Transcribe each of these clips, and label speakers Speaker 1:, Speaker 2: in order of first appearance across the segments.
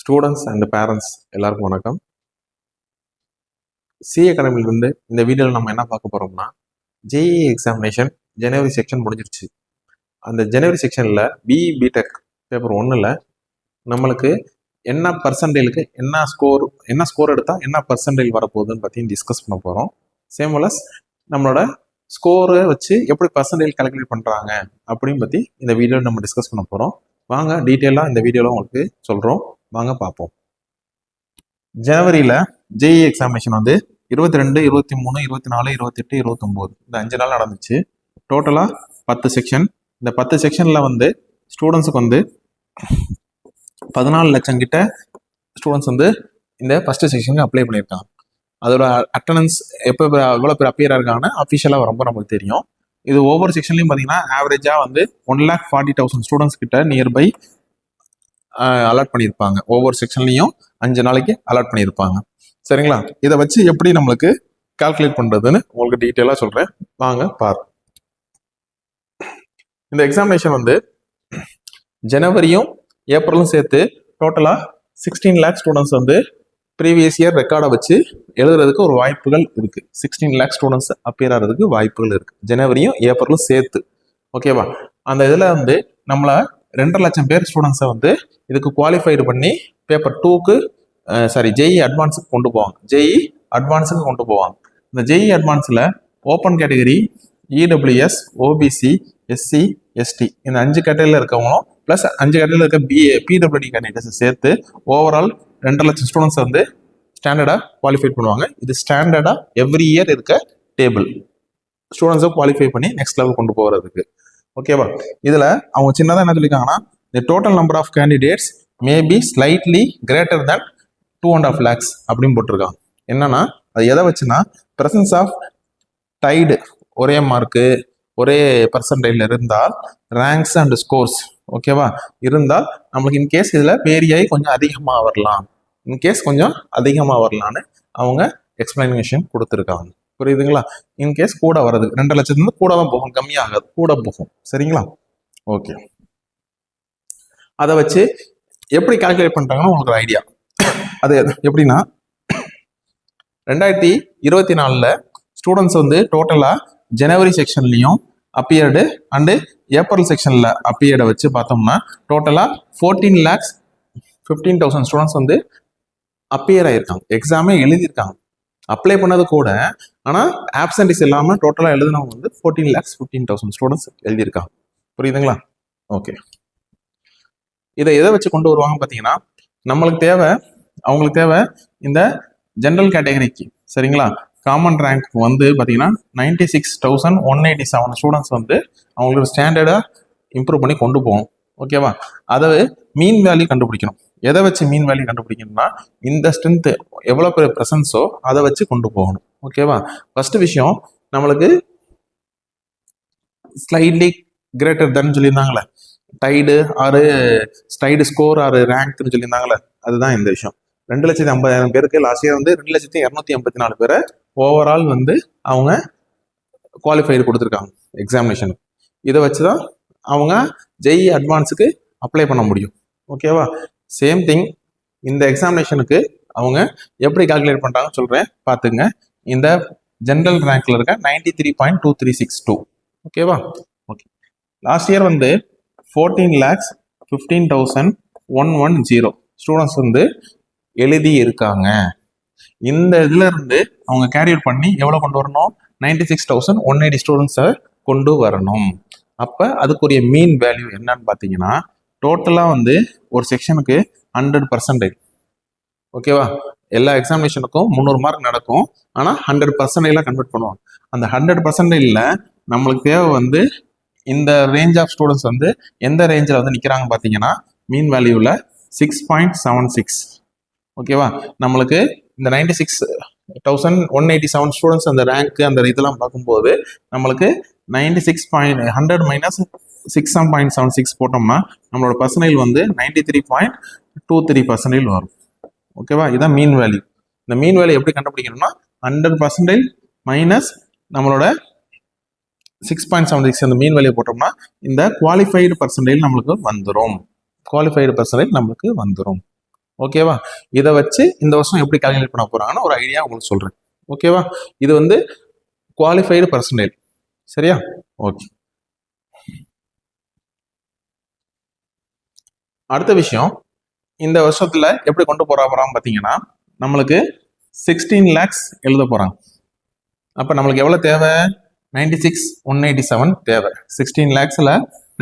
Speaker 1: Students and parents எல்லாருக்கும் வணக்கம். C அகாடமிலிருந்து இந்த வீடியோவில் நம்ம என்ன பார்க்க போகிறோம்னா, ஜேஇ எக்ஸாமினேஷன் ஜனவரி செக்ஷன் முடிஞ்சிருச்சு. அந்த ஜனவரி செக்ஷனில் பிடெக் பேப்பர் 1ல் நம்மளுக்கு என்ன பர்சன்டேஜுக்கு என்ன ஸ்கோர் எடுத்தால் என்ன பர்சன்டேஜ் வரப்போகுதுன்னு பற்றி டிஸ்கஸ் பண்ண போகிறோம். சேம் வெல்ஸ் நம்மளோட ஸ்கோரை வச்சு எப்படி பர்சன்டேஜ் கால்குலேட் பண்ணுறாங்க அப்படின்னு பற்றி இந்த வீடியோவில் நம்ம டிஸ்கஸ் பண்ண போகிறோம். வாங்க டீட்டெயிலாக இந்த வீடியோவில் உங்களுக்கு சொல்கிறோம், வாங்க பார்ப்போம். ஜனவரியில் ஜேஇ எக்ஸாமினேஷன் வந்து 22, 23, 24, 28, 29 இந்த 5 நாள் நடந்துச்சு. டோட்டலாக 10 செக்ஷன். இந்த 10 செக்ஷனில் வந்து ஸ்டூடெண்ட்ஸுக்கு வந்து 14 லட்சம் கிட்ட ஸ்டூடெண்ட்ஸ் வந்து இந்த ஃபஸ்ட்டு செக்ஷனுக்கு அப்ளை பண்ணியிருக்காங்க. அதோட அட்டண்டன்ஸ் எவ்வளோ பேர் அப்பியர் இருக்காங்கன்னு அஃபிஷியலாக ரொம்ப நமக்கு தெரியும். இது ஒவ்வொரு செக்ஷன்லையும் பார்த்தீங்கன்னா ஆவரேஜாக வந்து 1,40,000 ஸ்டூடெண்ட்ஸ் கிட்ட நியர்பை அலாட் பண்ணியிருப்பாங்க. ஒவ்வொரு செக்ஷன்லையும் 5 நாளைக்கு அலாட் பண்ணியிருப்பாங்க. சரிங்களா? இதை வச்சு எப்படி நம்மளுக்கு கால்குலேட் பண்ணுறதுன்னு உங்களுக்கு டீட்டெயிலாக சொல்கிறேன், வாங்க பாரு. இந்த எக்ஸாமினேஷன் வந்து ஜனவரியும் ஏப்ரலும் சேர்த்து டோட்டலாக 16 லேக் ஸ்டூடெண்ட்ஸ் வந்து ப்ரீவியஸ் இயர் ரெக்கார்டை வச்சு எழுதுறதுக்கு ஒரு வாய்ப்புகள் இருக்குது. 16 லேக் ஸ்டூடெண்ட்ஸ் அப்பியர் ஆகிறதுக்கு வாய்ப்புகள் இருக்குது, ஜனவரியும் ஏப்ரலும் சேர்த்து. ஓகேவா? அந்த இதில் வந்து நம்மளை 2.5 லட்சம் பேர் ஸ்டூடெண்ட்ஸை வந்து இதுக்கு குவாலிஃபைடு பண்ணி பேப்பர் 2க்கு ஜேஇ அட்வான்ஸுக்கு கொண்டு போவாங்க. ஜேஇ அட்வான்ஸுக்கு கொண்டு போவாங்க. இந்த ஜேஇ அட்வான்ஸில் open category, EWS, OBC, SC, ST இந்த 5 கேட்டகரியில் இருக்கவங்களும் ப்ளஸ் 5 கேட்டகரியில் இருக்க பிடபிள்யூடி கேண்டிடேட்ஸை சேர்த்து ஓவரால் 2.5 லட்சம் ஸ்டூடெண்ட்ஸ் வந்து ஸ்டாண்டர்டாக குவாலிஃபை பண்ணுவாங்க. இது ஸ்டாண்டர்டாக எவ்ரி இயர் இருக்க டேபிள் ஸ்டூடெண்ட்ஸை குவாலிஃபை பண்ணி நெக்ஸ்ட் லெவல் கொண்டு போகிறதுக்கு. ஓகேவா? இதில் அவங்க சின்னதாக என்ன சொல்லியிருக்காங்கன்னா, the total number of candidates may be slightly greater than 2.5 lakhs அப்படின்னு போட்டிருக்காங்க. என்னன்னா அது எதை வச்சுன்னா, பிரசன்ஸ் ஆஃப் டைடு ஒரே மார்க்கு ஒரே பர்சன்டேஜில் இருந்தால் ரேங்க்ஸ் அண்ட் ஸ்கோர்ஸ் ஓகேவா இருந்தால் நம்மளுக்கு இன்கேஸ் இதில் வேரியாகி கொஞ்சம் அதிகமாக வரலாம், இன்கேஸ் கொஞ்சம் அதிகமாக வரலான்னு அவங்க எக்ஸ்பிளனேஷன் கொடுத்துருக்காங்க. புரியுதுங்களா? இன்கேஸ் கூட வர்றது 2 லட்சத்துலேருந்து கூட தான் போகும், கம்மியாகாது, கூட போகும். சரிங்களா? ஓகே. அதை வச்சு எப்படி கால்குலேட் பண்ணுறாங்கன்னு உங்களுக்கு ஒரு ஐடியா. அது எப்படின்னா, 2024 ஸ்டூடெண்ட்ஸ் வந்து டோட்டலாக ஜனவரி செக்ஷன்லையும் அப்பியர்டு அண்டு ஏப்ரல் செக்ஷனில் அப்பியர்டை வச்சு பார்த்தோம்னா டோட்டலாக 14,15,000 ஸ்டூடெண்ட்ஸ் வந்து அப்பியர் ஆகியிருக்காங்க, எக்ஸாமே எழுதியிருக்காங்க. அப்ளை பண்ணது கூட, ஆனால் ஆப்சன்டிஸ் இல்லாமல் டோட்டலாக எழுதினவங்க வந்து 14,15,000 ஸ்டூடெண்ட்ஸ் எழுதியிருக்காங்க. புரியுதுங்களா? ஓகே. இதை எதை வச்சு கொண்டு வருவாங்க பார்த்தீங்கன்னா, அவங்களுக்கு தேவை இந்த ஜென்ரல் கேட்டகரிக்கு, சரிங்களா, காமன் ரேங்க் வந்து பார்த்தீங்கன்னா 96,187 ஸ்டூடெண்ட்ஸ் வந்து அவங்களோட ஸ்டாண்டர்டாக இம்ப்ரூவ் பண்ணி கொண்டு போகணும். ஓகேவா? அதை மீன் வேல்யூ கண்டுபிடிக்கணும். எதை வச்சு மீன் வேல்யூ கண்டுபிடிக்கணும்னா, இந்த ஸ்ட்ரென்த்து எவ்வளோ பேர் ப்ரெசன்ஸோ அதை வச்சு கொண்டு போகணும். ஓகேவா? ஃபர்ஸ்ட் விஷயம், நம்மளுக்கு ஸ்லைட்லி கிரேட்டர் தென் சொல்லியிருந்தாங்களே, டைடு ஆறு ஸ்டைடு ஸ்கோர் ஆறு ரேங்க்னு சொல்லியிருந்தாங்களே, அதுதான் இந்த விஷயம். 2,50,000 பேருக்கு லாஸ்ட் இயர் வந்து 2,284 பேரை ஓவரால் வந்து அவங்க குவாலிஃபைடு கொடுத்துருக்காங்க எக்ஸாமினேஷனுக்கு. இதை வச்சு தான் அவங்க ஜேஇ அட்வான்ஸுக்கு அப்ளை பண்ண முடியும். ஓகேவா? சேம் திங் இந்த எக்ஸாமினேஷனுக்கு அவங்க எப்படி கால்குலேட் பண்ணுறாங்கன்னு சொல்கிறேன், பார்த்துங்க. இந்த ஜென்ரல் ரேங்க்ல இருக்க 93.2362. ஓகேவா? ஓகே. லாஸ்ட் இயர் வந்து 14,15,110 ஸ்டூடெண்ட்ஸ் வந்து எழுதி இருக்காங்க. இந்த இதுல இருந்து அவங்க கேரியர் பண்ணி எவ்வளோ கொண்டு வரணும்? 96,180 ஸ்டூடெண்ட்ஸை கொண்டு வரணும். அப்போ அதுக்குரிய மீன் வேல்யூ என்னன்னு பார்த்தீங்கன்னா, டோட்டலாக வந்து ஒரு செக்ஷனுக்கு 100%. ஓகேவா? எல்லா எக்ஸாமினேஷனுக்கும் 300 மார்க் நடக்கும், ஆனால் 100% கன்வெர்ட் பண்ணுவாங்க. அந்த 100%ல நம்மளுக்கு தேவை வந்து இந்த ரேஞ்ச் ஆஃப் ஸ்டூடெண்ட்ஸ் வந்து எந்த ரேஞ்சில் வந்து நிற்கிறாங்க பார்த்தீங்கன்னா, மீன் வேல்யூவில் 6.76. ஓகேவா? நம்மளுக்கு இந்த 96,187 ஸ்டூடெண்ட்ஸ் அந்த ரேங்க்கு அந்த இதெல்லாம் பார்க்கும்போது நம்மளுக்கு 100 - 6.76 போட்டோம்னா நம்மளோட பர்சன்டேஜ் வந்து 93.23% வரும். ஓகேவா? இதுதான் மீன் வேல்யூ. இந்த மீன் வேல்யூ எப்படி கண்டுபிடிக்கணும்னா, 100% மைனஸ் நம்மளோட 6.76 அந்த மீன் வேல்யூ போட்டோம்னா இந்த குவாலிஃபைடு பர்சன்டேஜ் நம்மளுக்கு வந்துடும். ஓகேவா? இதை வச்சு இந்த வருஷம் எப்படி கால்குலேட் பண்ண போறாங்கன்னு ஒரு ஐடியா உங்களுக்கு சொல்றேன். ஓகேவா? இது வந்து குவாலிஃபைடு பர்சன்டேஜ். சரியா? ஓகே. அடுத்த விஷயம், இந்த வருஷத்துல எப்படி கொண்டு போறாங்க பாத்தீங்கன்னா, நம்மளுக்கு 16 lakhs எழுத போறாங்க. அப்ப நம்மளுக்கு எவ்வளவு தேவை? 96,187 தேவை. 16 lakhsல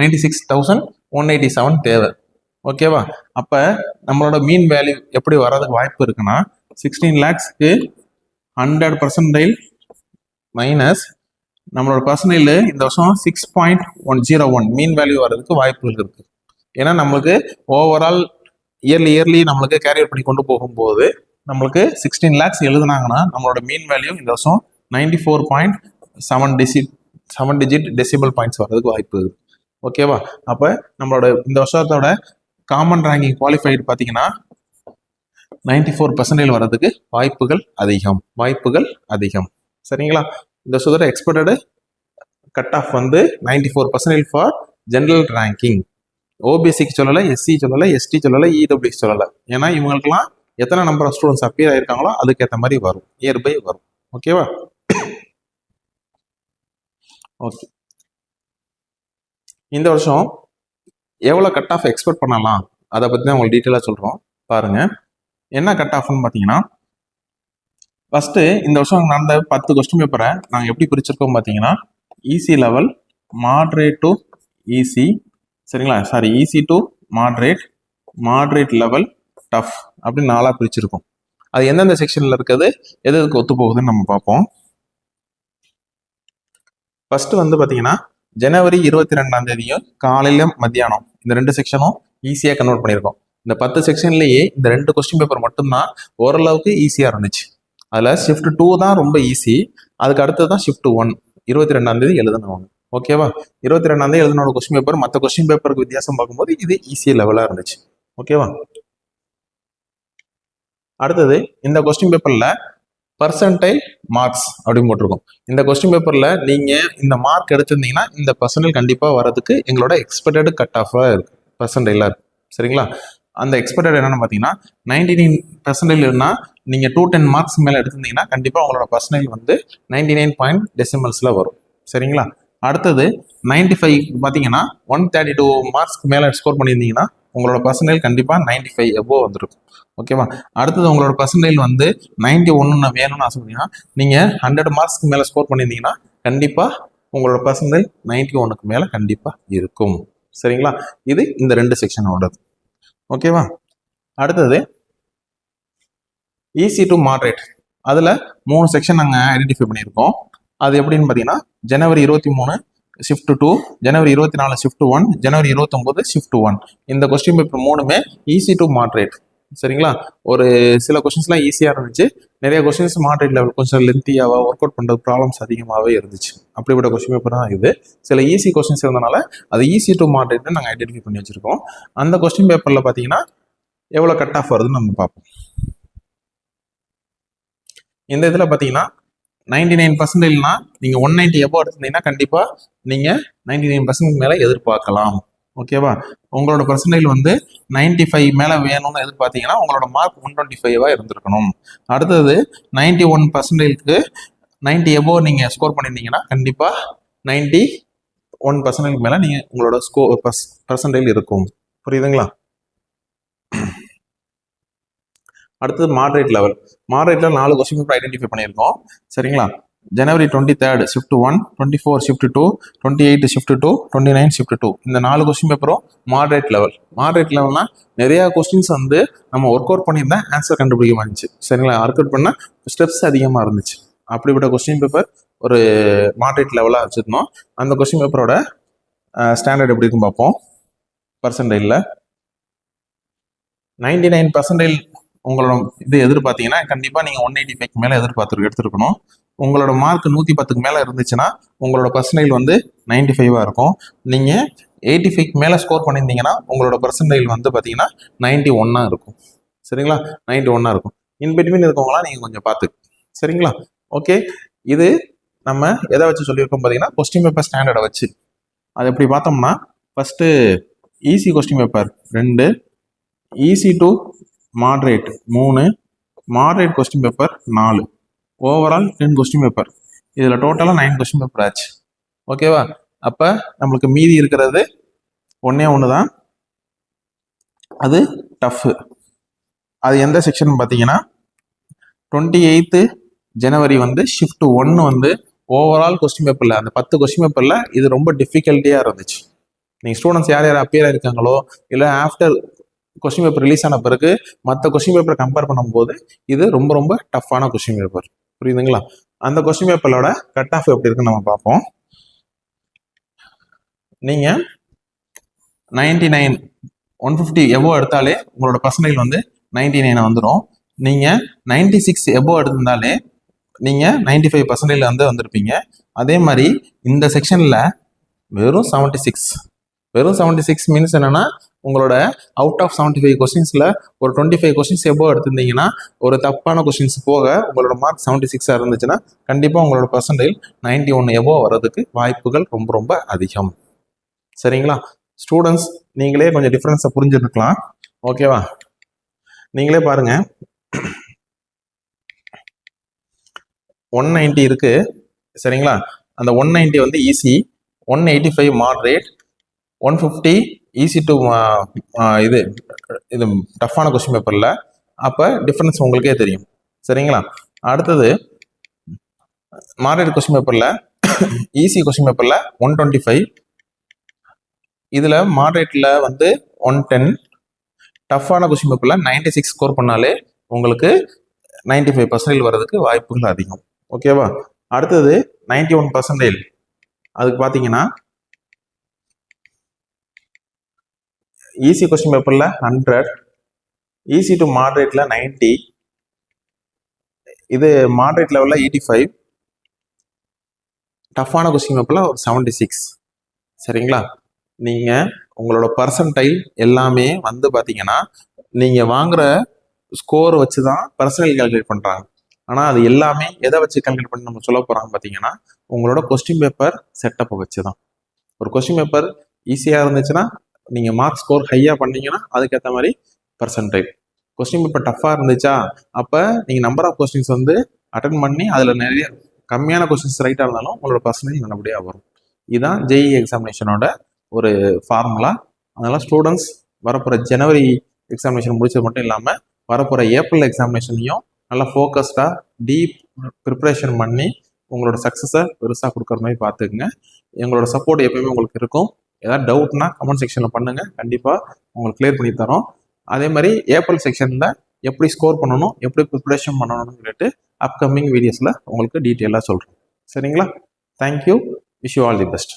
Speaker 1: 96,187 தேவை. ஓகேவா? அப்ப நம்மளோட மீன் வேல்யூ எப்படி வர்றதுக்கு வாய்ப்பு இருக்குன்னா, 16 lakhsக்கு 100% மைனஸ் நம்மளோட பர்சன்டேஜ் இந்த வருஷம் 6.101 மீன் வேல்யூ வர்றதுக்கு வாய்ப்புகள் இருக்கு. ஏன்னா நம்மளுக்கு ஓவரால் இயர்லி நம்மளுக்கு கேரியர் பண்ணி கொண்டு போகும்போது நம்மளுக்கு 16 lakhs எழுதுனாங்கன்னா நம்மளோட மீன் வேல்யூ இந்த வருஷம் 94.7 டிஜிட் டெசிபல் பாயிண்ட்ஸ் வர்றதுக்கு வாய்ப்பு இருக்கு. ஓகேவா? அப்ப நம்மளோட இந்த வருஷத்தோட காமன் ரேங்கிங் குவாலிஃபைடு பார்த்தீங்கன்னா 94% வர்றதுக்கு வாய்ப்புகள் அதிகம். சரிங்களா? இந்த வருஷத்தோட எக்ஸ்பெக்டடு கட் ஆஃப் வந்து 94% ஃபார் ஜெனரல் ரேங்கிங். ஓபிசிக்கு சொல்லலை, எஸ்சி சொல்லலை, எஸ்டி சொல்லலை, இடபிள்யூஎஸ் சொல்லலை. ஏன்னா இவங்களுக்குலாம் எத்தனை நம்பர் ஆஃப் ஸ்டூடெண்ட்ஸ் அப்பியர் ஆயிருக்காங்களோ அதுக்கேற்ற மாதிரி வரும், நியர்பை வரும். ஓகேவா? ஓகே. இந்த வருஷம் எவ்வளோ கட் ஆஃப் எக்ஸ்பெக்ட் பண்ணலாம் அதை பற்றி தான் உங்களுக்கு டீட்டெயிலாக சொல்கிறோம். பாருங்க, என்ன கட் ஆஃப்னு பார்த்தீங்கன்னா, ஃபர்ஸ்ட் இந்த வருஷம் நடந்த 10 கொஸ்டின் பேப்பரை நாங்கள் எப்படி பிரிச்சிருக்கோம் பார்த்தீங்கன்னா, easy level, moderate to easy, சரிங்களா? Sorry, easy to moderate, moderate level, tough அப்படின்னு 4 பிரிச்சிருக்கோம். அது எந்தெந்த செக்ஷன்ல இருக்குது, எதுக்கு ஒத்து போகுதுன்னு நம்ம பார்ப்போம். ஃபர்ஸ்ட் வந்து பார்த்தீங்கன்னா, ஜனவரி 22 காலையில மத்தியானம் இந்த 2 செக்ஷனும் ஈஸியாக கன்வெர்ட் பண்ணியிருக்கோம். இந்த 10 செக்ஷன்லேயே இந்த 2 கொஸ்டின் பேப்பர் மட்டும்தான் ஓரளவுக்கு ஈஸியாக இருந்துச்சு. அதில் ஷிஃப்ட் 2 தான் ரொம்ப ஈஸி, அதுக்கு அடுத்தது தான் ஷிஃப்ட் 1 22 எழுதுனவங்க. ஓகேவா? 22 எழுதினோட கொஸ்டின் பேப்பர் மற்ற கொஸ்டின் பேப்பருக்கு வித்தியாசம் பார்க்கும்போது இது ஈஸி லெவலாக இருந்துச்சு. ஓகேவா? அடுத்தது இந்த கொஸ்டின் பேப்பர்ல பர்சன்டைல் மார்க்ஸ் அப்படின்னு போட்டிருக்கோம். இந்த கொஸ்டின் பேப்பர்ல நீங்க இந்த மார்க் எடுத்திருந்தீங்கன்னா இந்த பர்சன்டைல் கண்டிப்பா வரதுக்கு எங்களோட எக்ஸ்பெக்டட் கட் ஆஃபா இருக்கு, பர்சன்டைலா இருக்கு. சரிங்களா? அந்த எக்ஸ்பெக்டட் என்னன்னு பார்த்தீங்கன்னா 99% இருந்தா நீங்க 210 மார்க்ஸ் மேல எடுத்திருந்தீங்கன்னா கண்டிப்பா உங்களோட பர்சன்டைல் வந்து 99 பாயிண்ட் டெசிமல்ஸ்ல வரும். சரிங்களா? அடுத்தது 95 பார்த்தீங்கன்னா 132 மார்க்ஸ்க்கு மேல ஸ்கோர் பண்ணியிருந்தீங்கன்னா உங்களோட பர்சன்டைல் கண்டிப்பா 95 எபோவ் வந்துருக்கும். ஓகேவா? அடுத்தது உங்களோட பர்சன்டைல் வந்து 91 வேணும்னு ஆசைப்பட்டீங்கன்னா நீங்க 100 மார்க்ஸ்க்கு மேல ஸ்கோர் பண்ணியிருந்தீங்கன்னா கண்டிப்பா உங்களோட பர்சன்டைல் 91க்கு மேல கண்டிப்பா இருக்கும். சரிங்களா? இது இந்த 2 செக்ஷனோடது. ஓகேவா? அடுத்தது ஈஸி டு மாட்ரேட், அதுல 3 செக்ஷன் நாங்க ஐடென்டிஃபை பண்ணியிருக்கோம். அது எப்படின்னு பார்த்தீங்கன்னா, ஜனவரி 23 ஷிஃப்ட் 2, ஜனவரி 24 ஷிஃப்ட் 1, ஜனவரி 29 ஷிஃப்ட் 1. இந்த கொஸ்டின் பேப்பர் 3மே ஈஸி டு மாட்ரேட். சரிங்களா? ஒரு சில கொஸ்டின்ஸ்லாம் ஈஸியாக இருந்துச்சு, நிறைய கொஸ்டின்ஸ் மாட்ரேட் லெவல் கொஞ்சம் லென்த்தியாவா ஒர்க் அவுட் பண்ணுறது ப்ராப்ளம்ஸ் அதிகமாகவே இருந்துச்சு. அப்படிப்பட்ட கொஸ்டின் பேப்பர் தான் இது. சில ஈஸி கொஸ்டின்ஸ் இருந்தனால அது ஈஸி டு மாட்ரேட்னு நாங்கள் ஐடென்டிஃபை பண்ணி வச்சிருக்கோம். அந்த கொஸ்டின் பேப்பரில் பார்த்தீங்கன்னா எவ்வளோ கட் ஆஃப் வருதுன்னு நம்ம பார்ப்போம். இந்த இதில் பார்த்தீங்கன்னா 99%னா நீங்கள் 190 எபோ எடுத்திருந்தீங்கன்னா கண்டிப்பாக நீங்கள் 99% மேலே எதிர்பார்க்கலாம். ஓகேவா? உங்களோட பர்சன்டேஜ் வந்து 95 மேலே வேணும்னு எதிர்பார்த்தீங்கன்னா உங்களோட மார்க் 125 இருந்திருக்கணும். அடுத்தது 91%க்கு 90 எபோ நீங்கள் ஸ்கோர் பண்ணியிருந்தீங்கன்னா கண்டிப்பாக 91% மேலே நீங்கள் உங்களோட பர்சன்டேஜ் இருக்கும். புரியுதுங்களா? அடுத்தது மாட்ரேட் லெவல். மாட்ரேட்ல 4 கொஸ்டின் பேப்பர் ஐடென்டிஃபை பண்ணியிருக்கோம். சரிங்களா? ஜனவரி 23 ஷிஃப்ட் 1, 24 ஷிஃப்ட் 2, 28 ஷிஃப்ட் 2, 29 ஷிஃப்ட் 2. இந்த 4 கொஸ்டின் பேப்பரும் மாட்ரேட் லெவல். மாட்ரேட் லெவல்னா நிறைய கொஸ்டின்ஸ் வந்து நம்ம ஒர்க் அவுட் பண்ணியிருந்தா ஆன்சர் கண்டுபிடிக்க வந்துச்சு. சரிங்களா? ஒர்க் அவுட் பண்ண ஸ்டெப்ஸ் அதிகமாக இருந்துச்சு. அப்படிப்பட்ட கொஸ்டின் பேப்பர் ஒரு மாட்ரேட் லெவலாக வச்சுருந்தோம். அந்த கொஸ்டின் பேப்பரோட ஸ்டாண்டர்ட் எப்படி இருக்குன்னு பார்ப்போம். பர்சன்டேஜில் 99% உங்களோட இது எதிர்பார்த்தீங்கன்னா கண்டிப்பாக நீங்கள் 185 மேலே எடுத்துருக்கணும். உங்களோட மார்க் 110க்கு மேலே இருந்துச்சுன்னா உங்களோட பர்சன்டேஜ் வந்து 95 இருக்கும். நீங்கள் 85 மேலே ஸ்கோர் பண்ணியிருந்தீங்கன்னா உங்களோட பர்சன்டேஜ் வந்து பார்த்தீங்கன்னா 91 இருக்கும். சரிங்களா? 91 இருக்கும். இன்பிட்வீன் இருக்கவங்களாம் நீங்கள் கொஞ்சம் பார்த்து. சரிங்களா? ஓகே. இது நம்ம எதை வச்சு சொல்லியிருக்கோம் பார்த்தீங்கன்னா கொஸ்டின் பேப்பர் ஸ்டாண்டர்டை வச்சு. அது எப்படி பார்த்தோம்னா first easy question paper 2, easy to moderate 3, moderate question paper 4, overall 10 question paper. இதில் டோட்டலாக 9 கொஸ்டின் பேப்பர் ஆச்சு. ஓகேவா? அப்போ நம்மளுக்கு மீதி இருக்கிறது ஒன்று தான், அது டஃப்பு. அது எந்த செக்ஷன் பார்த்தீங்கன்னா 28 ஜனவரி வந்து ஷிஃப்ட் 1 வந்து ஓவரால் கொஸ்டின் பேப்பரில் அந்த 10 கொஸ்டின் பேப்பரில் இது ரொம்ப டிஃபிகல்ட்டியாக இருந்துச்சு. நீங்கள் ஸ்டூடெண்ட்ஸ் யார் யார் அப்பியர் ஆயிருக்காங்களோ இல்லை ஆஃப்டர் கொஸ்டின் பேப்பர் ரிலீஸ் ஆன பிறகு மற்ற கொஸ்டின் பேப்பரை கம்பேர் பண்ணும்போது இது ரொம்ப ரொம்ப டஃப்பான கொஸ்டின் பேப்பர். புரியுதுங்களா? அந்த கொஸ்டின் பேப்பரோட கட் ஆஃப் எப்படி இருக்குன்னு நம்ம பார்ப்போம். நீங்கள் 99 150 எபோ எடுத்தாலே உங்களோட பர்சன்டேஜ் வந்து 99 வந்துடும். நீங்கள் 96 எபோ எடுத்திருந்தாலே நீங்கள் 95% வந்து வந்திருப்பீங்க. அதே மாதிரி இந்த செக்ஷனில் வெறும் 76 மீன்ஸ் என்னன்னா உங்களோட அவுட் ஆஃப் 75 கொஸ்டின்ஸில் ஒரு 25 கொஸ்டின்ஸ் எபோ எடுத்திருந்தீங்கன்னா ஒரு தப்பான கொஸ்டின்ஸ் போக உங்களோட மார்க் 76 இருந்துச்சுன்னா கண்டிப்பாக உங்களோட பர்சன்டேஜ் 91 எபோ வர்றதுக்கு வாய்ப்புகள் ரொம்ப ரொம்ப அதிகம். சரிங்களா? ஸ்டூடெண்ட்ஸ் நீங்களே கொஞ்சம் டிஃப்ரென்ஸை புரிஞ்சுருக்கலாம். ஓகேவா? நீங்களே பாருங்க, 190 இருக்கு. சரிங்களா? அந்த 190 வந்து ஈஸி, 185 மாடரேட், 150 ஈஸி டு இது டஃப்பான கொஸ்டின் பேப்பரில். அப்போ டிஃப்ரென்ஸ் உங்களுக்கே தெரியும். சரிங்களா? அடுத்தது மாடரேட் கொஸ்டின் பேப்பரில் ஈஸி கொஸ்டின் பேப்பரில் 125, இதில் மாடரேட்டில் வந்து 110, டஃப்பான கொஸ்டின் பேப்பரில் 96 ஸ்கோர் பண்ணாலே உங்களுக்கு 95% வர்றதுக்கு வாய்ப்புகள் அதிகம். ஓகேவா? அடுத்தது 91%. அதுக்கு பார்த்தீங்கன்னா ஈஸி கொஸ்டின் பேப்பரில் 100, ஈஸி டு மாடரேட்டில் 90, இது மாடரேட் லெவலில் 85, டஃப்பான கொஸ்டின் பேப்பரில் ஒரு 76. சரிங்களா? நீங்கள் உங்களோட பர்சன்டைல் எல்லாமே வந்து பார்த்தீங்கன்னா நீங்கள் வாங்குற ஸ்கோர் வச்சு தான் பர்சன்டைல் கால்குலேட் பண்ணுறாங்க. ஆனால் அது எல்லாமே எதை வச்சு கால்குலேட் பண்ணி நம்ம சொல்ல போகிறாங்க பார்த்தீங்கன்னா உங்களோட கொஸ்டின் பேப்பர் செட்டப்பை வச்சு தான். ஒரு கொஸ்டின் பேப்பர் ஈஸியாக இருந்துச்சுன்னா நீங்கள் மார்க் ஸ்கோர் ஹையாக பண்ணீங்கன்னா அதுக்கேற்ற மாதிரி பர்சன்டைல். கொஸ்டின் பேப்பர் டஃப்பாக இருந்துச்சா அப்போ நீங்கள் நம்பர் ஆஃப் கொஸ்டின்ஸ் வந்து அட்டன் பண்ணி அதில் நிறைய கம்மியான கொஸ்டின்ஸ் ரைட்டாக இருந்தாலும் உங்களோட பர்சன்டேஜ் நல்லபடியாக வரும். இதுதான் ஜேஇ எக்ஸாமினேஷனோட ஒரு ஃபார்முலா. அதனால் ஸ்டூடெண்ட்ஸ் வரப்போகிற ஜனவரி எக்ஸாமினேஷன் முடிச்சது மட்டும் இல்லாமல் வரப்போகிற ஏப்ரல் எக்ஸாமினேஷனையும் நல்லா ஃபோக்கஸ்டாக டீப் ப்ரிப்ரேஷன் பண்ணி உங்களோட சக்ஸஸை பெருசாக கொடுக்குற மாதிரி பார்த்துக்குங்க. எங்களோட சப்போர்ட் எப்பயுமே உங்களுக்கு இருக்கும். ஏதாவது டவுட்னா கமெண்ட் செக்ஷனில் பண்ணுங்கள், கண்டிப்பாக உங்களுக்கு கிளியர் பண்ணி தரோம். அதே மாதிரி ஏப்ரல் செக்ஷனில் எப்படி ஸ்கோர் பண்ணணும், எப்படி ப்ரிப்ரேஷன் பண்ணணும்னு சொல்லிட்டு அப்கமிங் வீடியோஸில் உங்களுக்கு டீட்டெயிலாக சொல்கிறேன். சரிங்களா? Thank you. Wish you all the best.